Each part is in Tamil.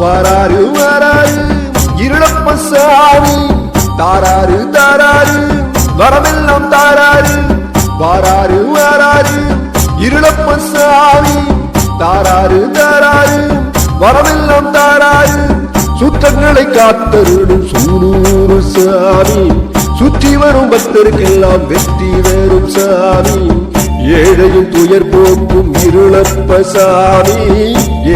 வாராரு வாராரு இருளப்ப சாமி, தாராரு தாராரு வரமெல்லாம் தாராரு. வாராரு வாராரு இருளப்ப சாமி, தாராரு தாராரு வரமெல்லாம் தாராரு. சுத்தங்களை காத்தருளும் சூலூர் சாமி, சுற்றி வரும் பக்தருக்கெல்லாம் வெற்றி வரும் சாமி. ஏழையும் துயர் போக்கும் இருளப்ப சாமி,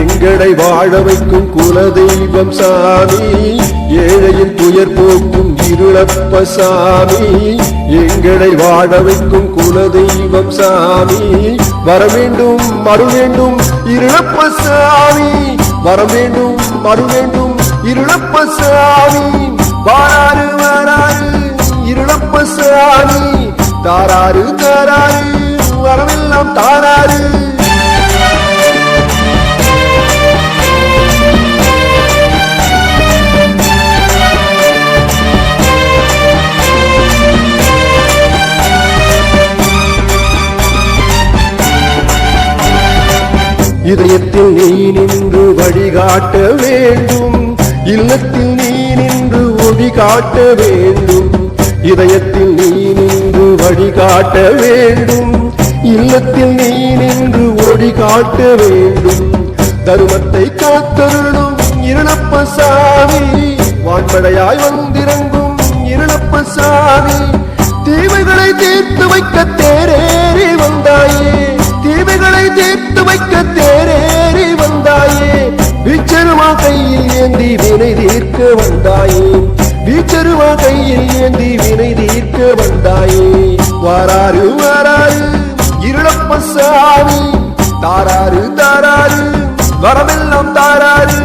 எங்களை வாழ வைக்கும் குலதெய்வம் சாமி. ஏழையின் துயர் போக்கும் இருளப்ப சாமி, எங்களை வாழ வைக்கும் குலதெய்வம் சாமி. வர வேண்டும் அருள் வேண்டும் இருளப்ப சாமி, வர வேண்டும் அருள் வேண்டும் இருளப்ப சாமி. வாராரு வாராரு இருளப்ப சாமி, தாராரு தாராரு வரமெல்லாம் தாராரு. இதயத்தில் நீ நின்று வழிகாட்ட வேண்டும், இல்லத்தில் நீ நின்று ஒளி காட்ட வேண்டும். இதயத்தில் நீ நின்று வழிகாட்ட வேண்டும், இல்லத்தில் நீ நின்று ஒளி காட்ட வேண்டும். தருமத்தை காத்தருளும் இருளப்ப சாமி, வான்படையாய் வந்திறங்கும் இருளப்ப சாமி. தீமைகளை தீர்த்து வைக்க தேரேறி வந்தாயே, தீமைகளை தீர்த்து வைக்க தேரேறி வந்தாயே. வீச்சருவா கையில் ஏந்தி வினை தீர்க்க வந்தாயே, வீச்சருவா கையில் ஏந்தி வினை தீர்க்க வந்தாயே. வாராரு வாராரு இருளப்ப சாமி, தாராரு தாராரு வரமெல்லாம் தாராரு.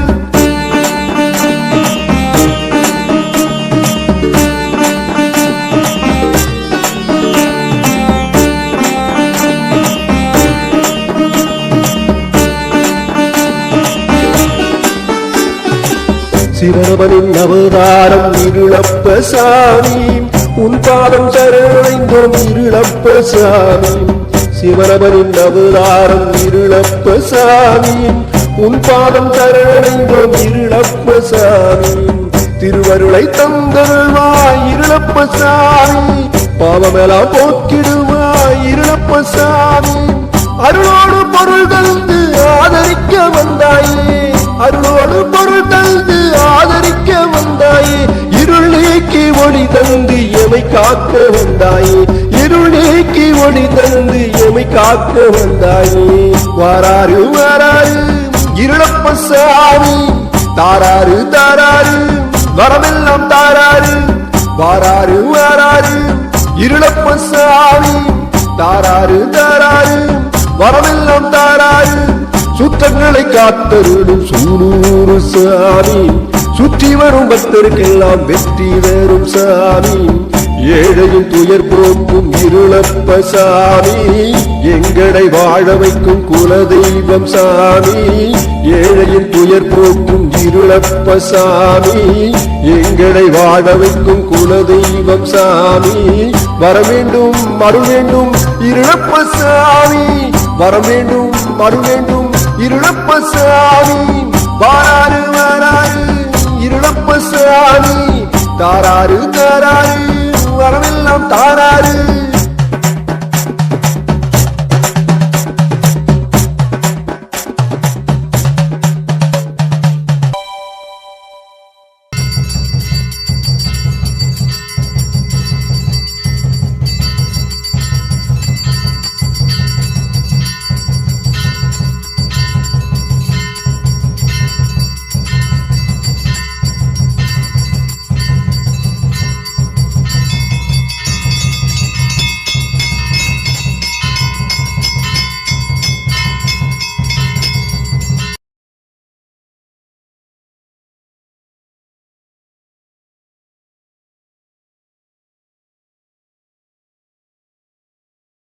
சிவனவனின் அவதாரம் இருளப்ப சாமி, உன் பாதம் சரணடைந்தோம் இருளப்ப சாமி. சிவனவனின் அவதாரம் இருளப்ப சாமி, உன் பாதம் சரணடைந்தோம் இருளப்ப சாமி. திருவருளை தந்தருள்வாய் இருளப்ப சாமி, பாவமெல்லாம் போக்கிடுவாய் இருளப்ப சாமி. அருளோடு பொருள் தந்து ஆதரிக்க வந்தாயே, அருளோடு பொருள் தந்து ஆதரிக்க வந்தாயே. இருள் நீக்கி ஒளி தந்து எமை காக்க வந்தாயே, இருள் நீக்கி ஒளி தந்து எமை காக்க வந்தாயே. வாராரு வாராரு இருளப்ப சாமி, தாராரு தாராரு வரமெல்லாம் தாராரு. வாராரு வாராரு இருளப்ப சாமி, தாராரு தாராரு வரமெல்லாம் தாராரு. சுத்தங்களை காத்தருளும் சூலூர் சாமி, சுற்றி வரும் பக்தருக்கெல்லாம் வெற்றி வரும் சாமி. ஏழையும் துயர் போக்கும் இருளப்ப சாமி, எங்களை வாழ வைக்கும் குலதெய்வம் சாமி. ஏழையின் துயர் போக்கும் இருளப்ப சாமி, எங்களை வாழ வைக்கும் குலதெய்வம் சாமி. வர வேண்டும் அருள் வேண்டும் இருளப்ப சாமி, வர வேண்டும் அருள் வேண்டும் இருளப்ப சாமி. வாராரு வாராரு இருளப்ப சாமி, தாராரு தாராரு வரமெல்லாம் தாராரு.